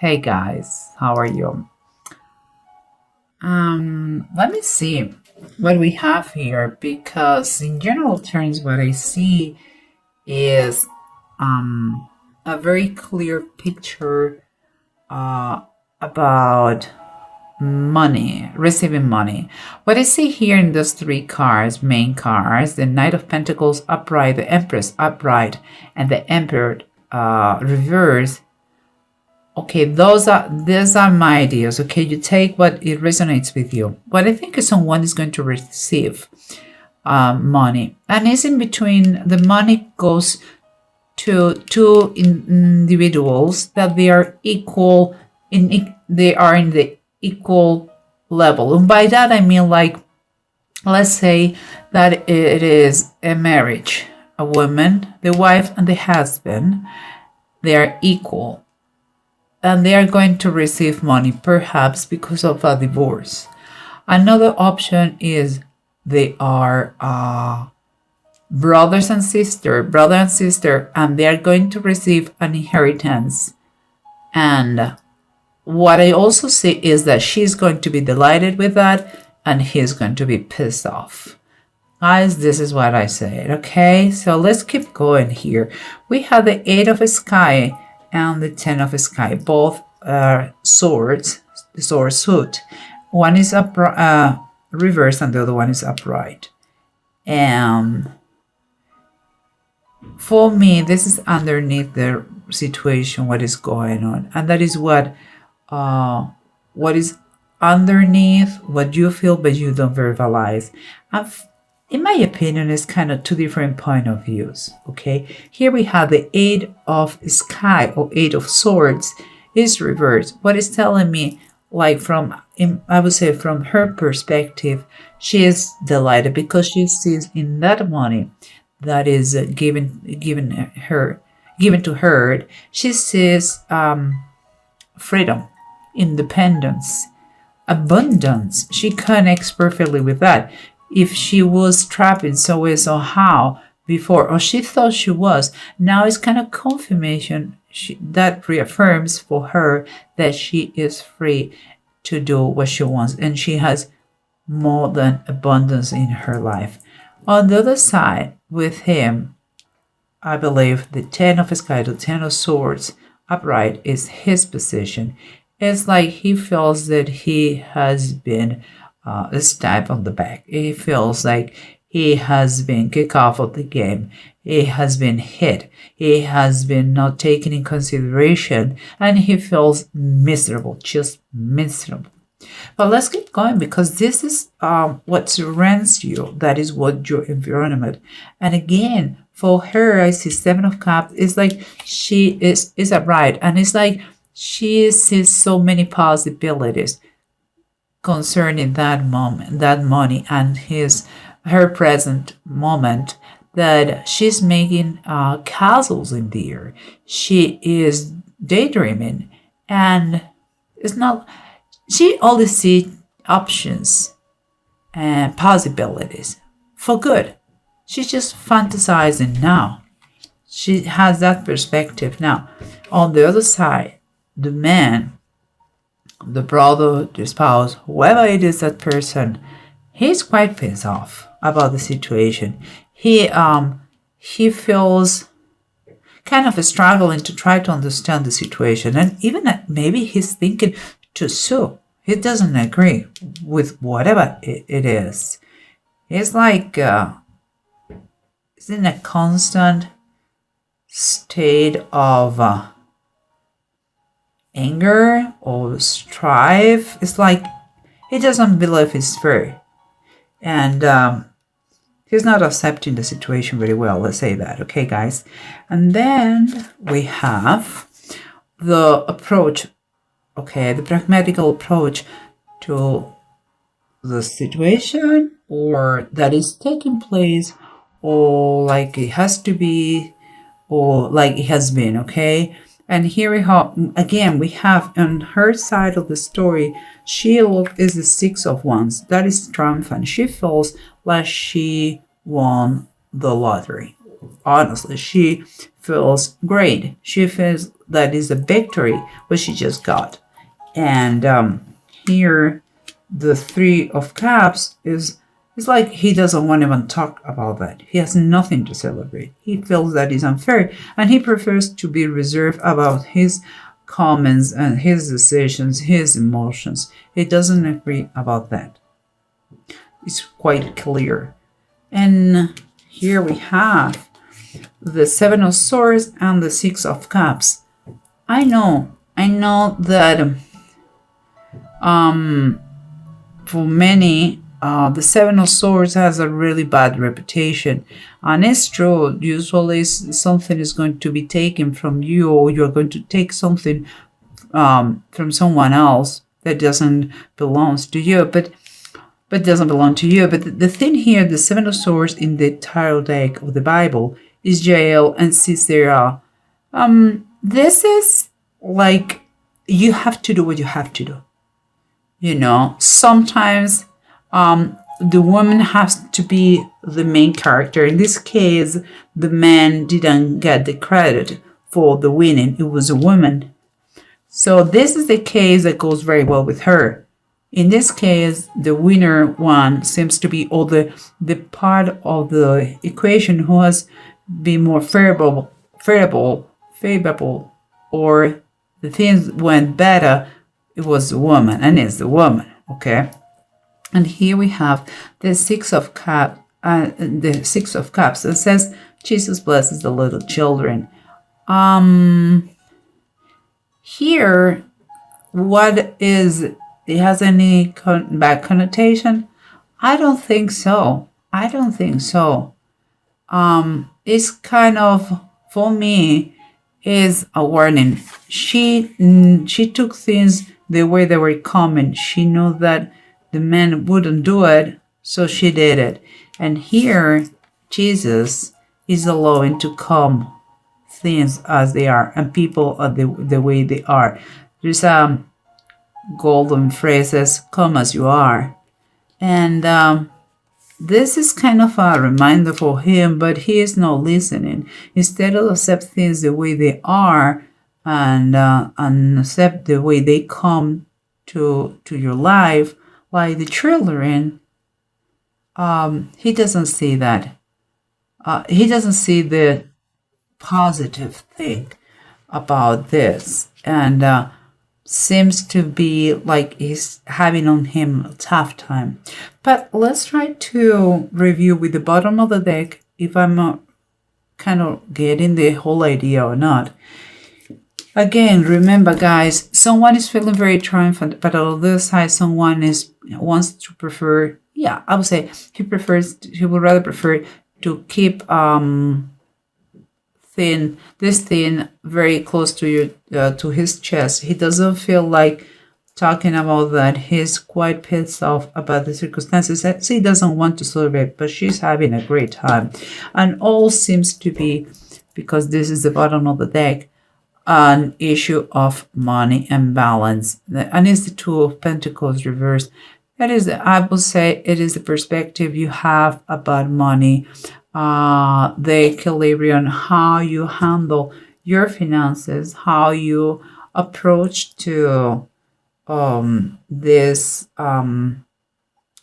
Hey guys, how are you? Let me see what we have here because in general terms what I see is um a very clear picture uh about money, receiving money. What I see here in those three cards, main cards, the Knight of Pentacles upright, the Empress upright, and the Emperor reverse. Okay, these are my ideas. Okay, you take what it resonates with you. What I think is someone is going to receive money, and it's in between. The money goes to two individuals that they are equal they are in the equal level, and by that I mean, like, let's say that it is a marriage, a woman, the wife, and the husband. They are equal and they are going to receive money, perhaps because of a divorce. Another option is they are brother and sister, and they are going to receive an inheritance. And what I also see is that she's going to be delighted with that, and he's going to be pissed off. Guys, this is what I said, okay? So let's keep going here. We have the Eight of Sky and the Ten of Sky, both swords, the sword suit. One is reversed and the other one is upright. And for me, this is underneath the situation, what is going on. And that is what is underneath, what you feel but you don't verbalize. In my opinion, it's kind of two different point of views, okay? Here we have the Eight of Sky or Eight of Swords is reversed. What is telling me, like, I would say from her perspective, she is delighted because she sees in that money that is given to her, she sees freedom, independence, abundance. She connects perfectly with that. If she was trapped in some way, somehow before, or she thought she was, now it's kind of confirmation that reaffirms for her that she is free to do what she wants, and she has more than abundance in her life. On the other side, with him, I believe the Ten of Sky, the Ten of Swords upright is his position. It's like he feels that he has been stabbed on the back. He feels like he has been kicked off of the game. He has been hit. He has been not taken in consideration, and he feels miserable, just miserable. But let's keep going because this is what surrounds you. That is what your environment. And again, for her, I see Seven of Cups. It's like she is upright, and it's like she sees so many possibilities concerning that moment, that money, and her present moment, that she's making castles in the air. She is daydreaming, and it's not. She only sees options and possibilities for good. She's just fantasizing now. She has that perspective now. On the other side, the man, the brother, the spouse, whoever it is, that person, he's quite pissed off about the situation. He feels kind of struggling to try to understand the situation, and even maybe he's thinking to sue. He doesn't agree with whatever it is. It's like it's in a constant state of anger or strife. It's like he doesn't believe it's fair, and he's not accepting the situation very well. Let's say that, okay, guys. And then we have the approach, okay, the pragmatical approach to the situation, or that is taking place, or like it has to be, or like it has been, okay. And here we have, again, we have on her side of the story, she is the Six of Wands. That is triumphant. She feels like she won the lottery. Honestly, she feels great. She feels that is a victory, what she just got. And here, the Three of Cups is it's like he doesn't want to even talk about that. He has nothing to celebrate. He feels that is unfair, and he prefers to be reserved about his comments and his decisions, his emotions. He doesn't agree about that. It's quite clear. And here we have the Seven of Swords and the Six of Cups. I know that for many, the Seven of Swords has a really bad reputation. And it's true, usually something is going to be taken from you, or you're going to take something from someone else that doesn't belong to you, but doesn't belong to you. But the thing here, the Seven of Swords in the tarot deck of the Bible is Jael and Sisera. This is like, you have to do what you have to do. You know, sometimes the woman has to be the main character. In this case, the man didn't get the credit for the winning. It was a woman. So this is the case that goes very well with her. In this case, the winner one seems to be, or the part of the equation who has been more favorable, or the things went better, it was the woman, and it's the woman, okay? And here we have the Six of Cups. It says, Jesus blesses the little children. Here, what is, it has any bad connotation? I don't think so. It's kind of, for me, is a warning. She took things the way they were coming. She knew that the man wouldn't do it, so she did it. And here, Jesus is allowing to come things as they are, and people are the way they are. There's golden phrases, come as you are. And this is kind of a reminder for him, but he is not listening. Instead of accept things the way they are, and accept the way they come to your life, like the children, he doesn't see that. He doesn't see the positive thing about this, and seems to be like he's having on him a tough time. But let's try to review with the bottom of the deck if I'm kind of getting the whole idea or not. Again, remember guys, someone is feeling very triumphant, but on the other side, someone wants to prefer, I would say he would rather prefer to keep this thing very close to his chest. He doesn't feel like talking about that. He's quite pissed off about the circumstances. So he doesn't want to celebrate, but she's having a great time. And all seems to be, because this is the bottom of the deck, an issue of money and balance. And it's the Two of Pentacles reversed. That is, I would say, it is the perspective you have about money, the equilibrium, how you handle your finances, how you approach to this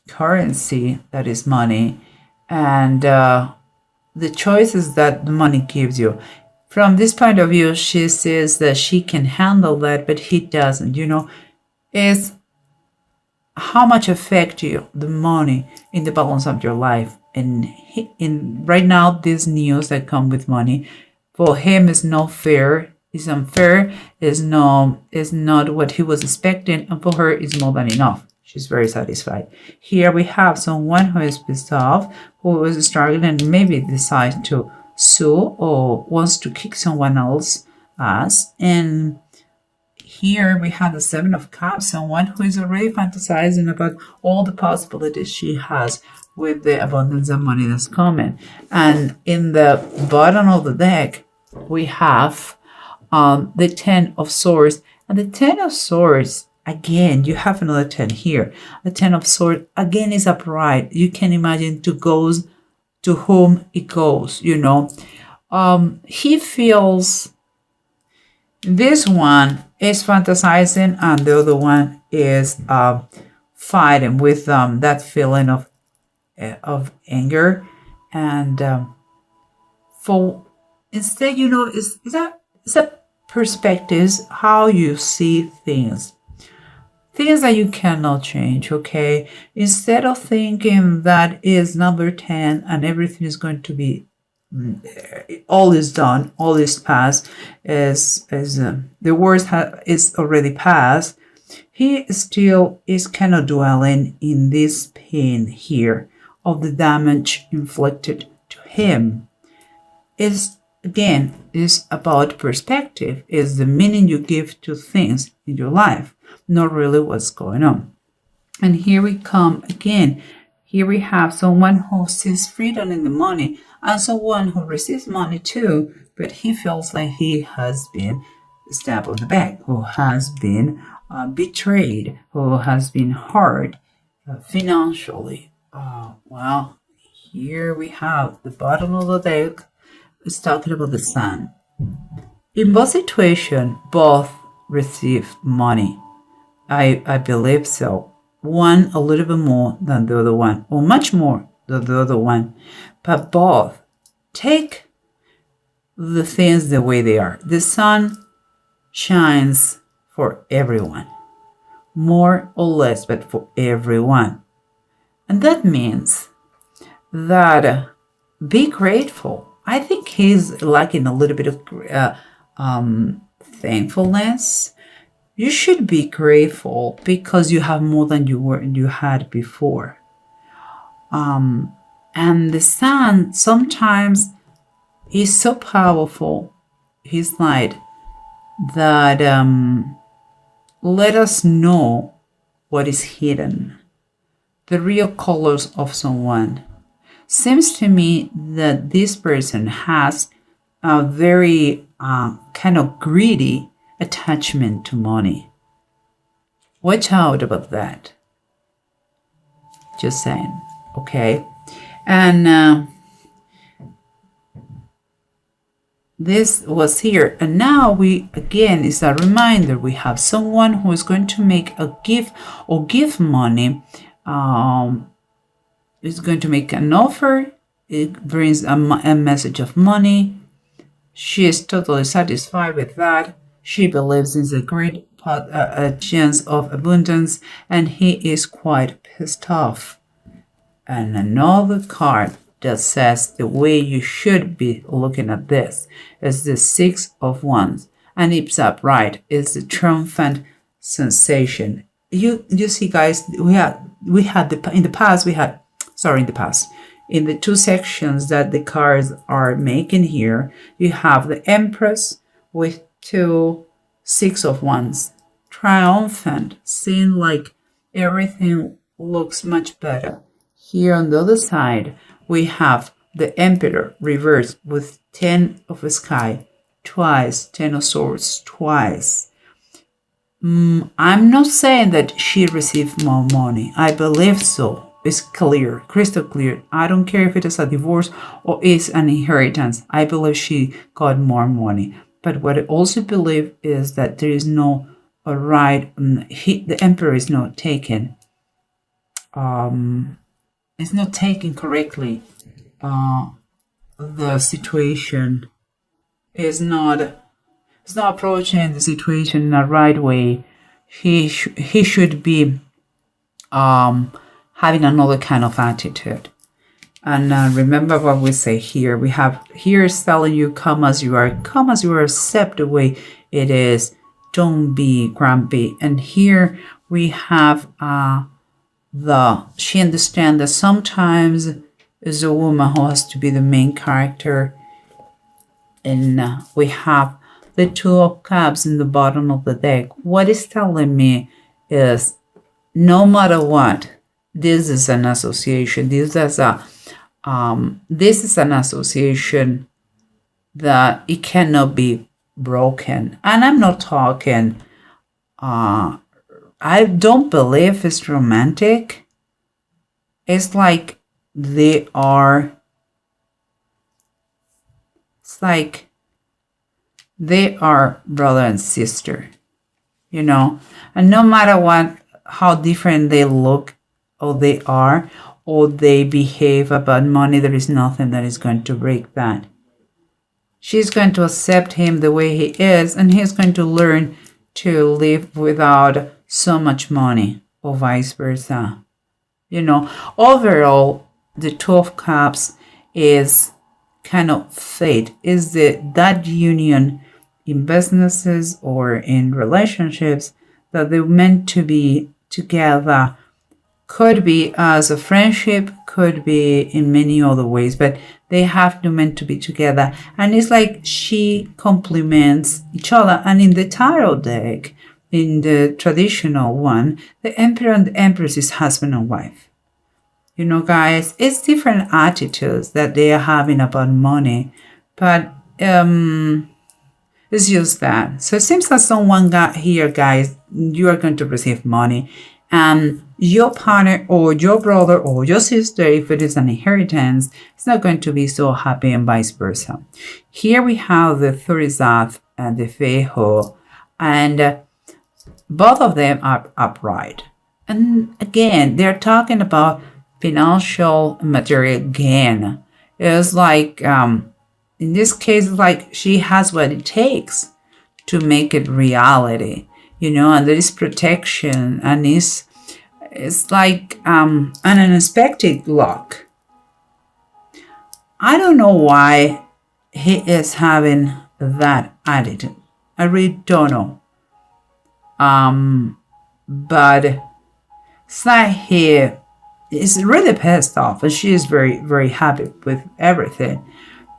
currency that is money, and the choices that the money gives you. From this point of view, she says that she can handle that, but he doesn't. You know, it's how much affect you, the money, in the balance of your life. And in right now, this news that come with money, for him is not fair, is unfair, is not what he was expecting, and for her is more than enough. She's very satisfied. Here we have someone who is pissed off, who was struggling and maybe decides to sue or wants to kick someone else's ass. And here we have the Seven of Cups, someone who is already fantasizing about all the possibilities she has with the abundance of money that's coming. And in the bottom of the deck, we have the Ten of Swords. And the Ten of Swords, again, you have another 10 here. The Ten of Swords, again, is upright. You can imagine to whom it goes, you know. He feels This one is fantasizing, and the other one is fighting with that feeling of anger. And for instead, it's a perspectives, how you see things that you cannot change. Okay, instead of thinking that is number 10 and everything is going to be all is done, all is past, is the worst is already past, he still is kind of dwelling in this pain here of the damage inflicted to him. Is again is about perspective, is the meaning you give to things in your life, not really what's going on. And here we come again. Here we have someone who sees freedom in the money and someone who receives money too, but he feels like he has been stabbed on the back, who has been betrayed, who has been hurt financially. Well, here we have the bottom of the deck is talking about the Sun. In both situations, both receive money. I believe so. One a little bit more than the other one, or much more than the other one. But both take the things the way they are. The sun shines for everyone, more or less, but for everyone. And that means that be grateful. I think he's lacking a little bit of thankfulness. You should be grateful because you have more than you had before. And the sun sometimes is so powerful, his light, that let us know what is hidden, the real colors of someone. Seems to me that this person has a very kind of greedy attachment to money. Watch out about that. Just saying, okay? And this was here. And now we, again, is a reminder. We have someone who is going to make a gift or give money. Is going to make an offer. It brings a message of money. She is totally satisfied with that. She believes in the great chance of abundance, and he is quite pissed off. And another card that says the way you should be looking at this is the Six of Wands, and it's upright. It's the triumphant sensation. You see, guys, in the two sections that the cards are making here, you have the Empress with two Six of Wands, triumphant, seeing like everything looks much better. Here on the other side, we have the Emperor reversed with 10 of the Sky twice, 10 of Swords twice. I'm not saying that she received more money. I believe so. It's clear, crystal clear. I don't care if it is a divorce or is an inheritance. I believe she got more money. But what I also believe is that there is no right. The Emperor is not taken. It's not taken correctly. The situation is not. It's not approaching the situation in the right way. He should be having another kind of attitude. And remember what we say here. We have here is telling you, come as you are, accept the way it is. Don't be grumpy. And here we have she understands that sometimes is a woman who has to be the main character. And we have the Two of Cups in the bottom of the deck. What it's telling me is no matter what, this is an association. This is an association that it cannot be broken. And I'm not talking, I don't believe it's romantic. It's like they they are brother and sister, you know, and no matter what, how different they look or they are or they behave about money, there is nothing that is going to break that. She's going to accept him the way he is, and he's going to learn to live without so much money, or vice versa. You know, overall, the Two of Cups is kind of fate, is that union in businesses or in relationships that they're meant to be together. Could be as a friendship, could be in many other ways, but they have to meant to be together. And it's like she complements each other. And in the tarot deck, in the traditional one, the Emperor and the Empress is husband and wife. You know, guys, it's different attitudes that they are having about money, but it's just that. So it seems that someone got here, guys, you are going to receive money, and your partner or your brother or your sister, if it is an inheritance, is not going to be so happy, and vice versa. Here we have the Thurisat and the Feho, and both of them are upright. And again, they're talking about financial material gain. It's like, in this case, like she has what it takes to make it reality, you know, and there is protection, and it's like an unexpected luck. I don't know why he is having that attitude. I really don't know. But it's like he is really pissed off, and she is very, very happy with everything.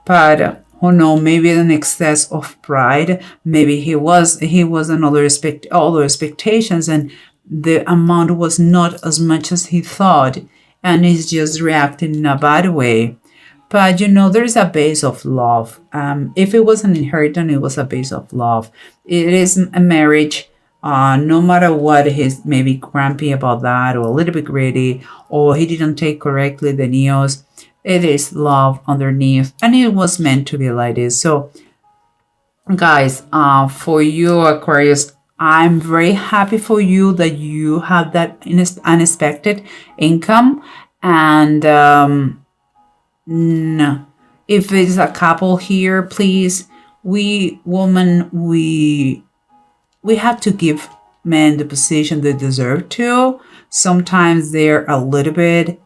But who knows, maybe an excess of pride. Maybe he was another other expectations, and the amount was not as much as he thought, and he's just reacting in a bad way. But you know, there is a base of love. If it was an inheritance, it was a base of love. It is a marriage. No matter what, he's maybe grumpy about that, or a little bit greedy, or he didn't take correctly the news. It is love underneath, and it was meant to be like this. So, guys, for you, Aquarius, I'm very happy for you that you have that unexpected income. And if it's a couple here, please, we have to give men the position they deserve to. Sometimes they're a little bit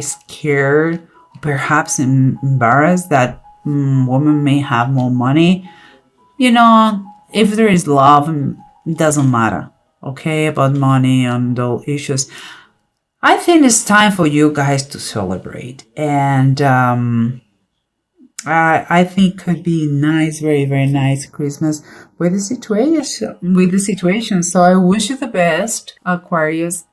scared, perhaps embarrassed that women may have more money. You know, if there is love, it doesn't matter, okay, about money and those issues. I think it's time for you guys to celebrate, and I think could be nice, very, very nice Christmas with the situation. So I wish you the best, Aquarius.